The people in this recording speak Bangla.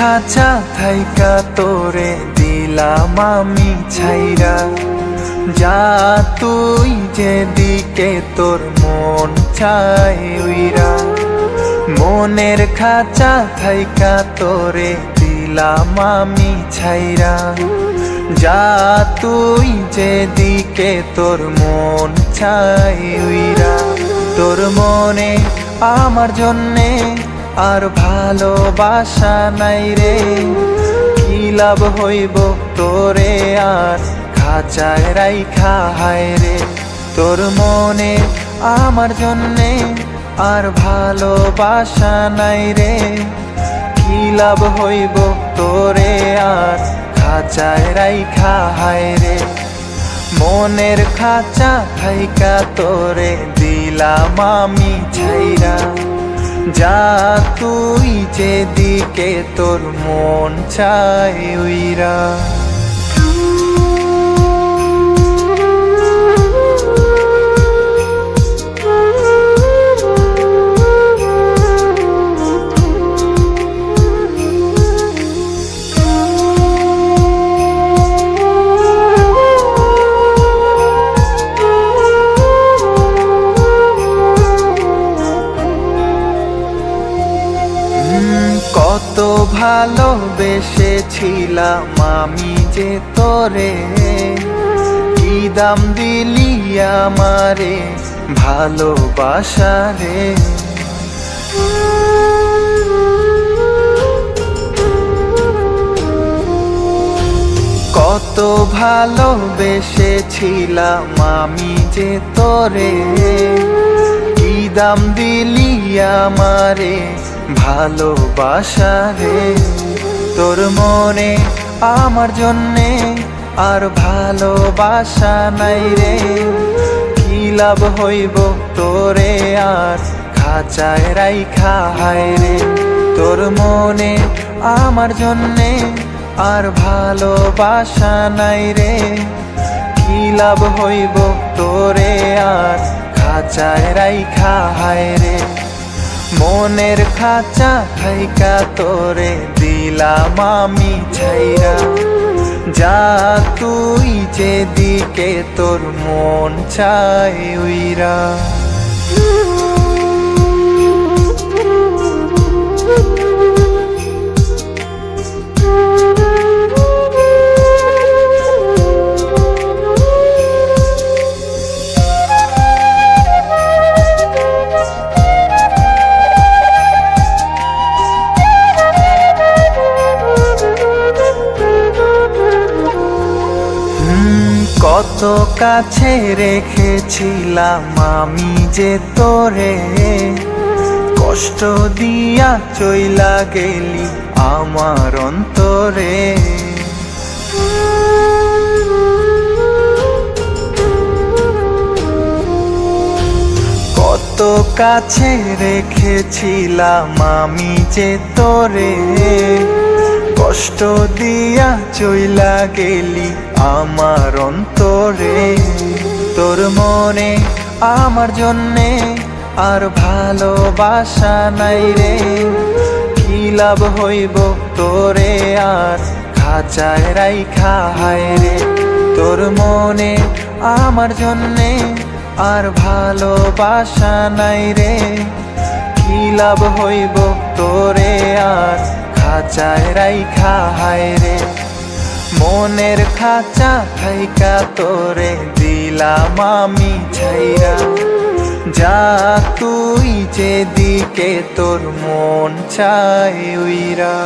খাঁচা থাইকা তোরে দিলাম আমি ছাইরা, যা তুই যেদিকে তোর মন চায় উইরা। মনের খাঁচা থাইকা তোরে দিলাম আমি ছাইরা, যা তুই যেদিকে তোর মন চায় উইরা। তোর মনে আমার জন্যে আর ভালোবাসা নাই রে, কি লাভ হইব তোরে আর খাঁচায় রাইখা হায় রে। তোর মনে আমার জন্যে আর ভালোবাসা নাই রে, কি লাভ হইব তোরে আর খাঁচায় রাইখা হায় রে। মনের খাঁচা থাইকা তোরে দিলাম আমি ছাইরা, যা তুই যেদিকে তোর মন চায় উইরা। কত ভালোবেসেছিলাম আমি যে তোরে, কি দাম দিলি আমারে ভালোবাসা রে। কত ভালোবেসেছিলাম আমি যে তোরে, কি দাম দিলি আমারে ভালোবাসা রে। তোর মনে আমার জন্যে আর ভালোবাসা নাই রে, কি লাভ হইব তোরে আর খাঁচায় রাইখা হায় রে। তোর মনে আমার জন্যে আর ভালোবাসা নাই রে, কি লাভ হইব তোরে আর খাঁচায় রাইখা হায় রে। মনের খাঁচা থাইকা তোরে দিলাম আমি ছাইরা, যা তুই যেদিকে তোর মন চায় উইরা। কত কাছে রেখেছিলাম আমি যে তোরে, কষ্ট দিয়া চইলা গেলি আমার অন্তরে। কত কাছে রেখেছিলাম আমি যে তোরে, কষ্ট দিয়া চইলা গেলি আমার অন্তরে। তোর মনে আমার জন্যে আর ভালোবাসা নাই রে, কি লাভ হইব তোরে আর খাঁচায় রাইখা হায় রে। তোর মনে আমার জন্যে আর ভালোবাসা নাই রে, কি লাভ হইব তোরে আর খাঁচায় রাইখা হায় রে। মনের খাঁচা থাইকা তোরে দিলাম আমি ছাইরা, যা তুই যেদিকে তোর মন চায় উইরা।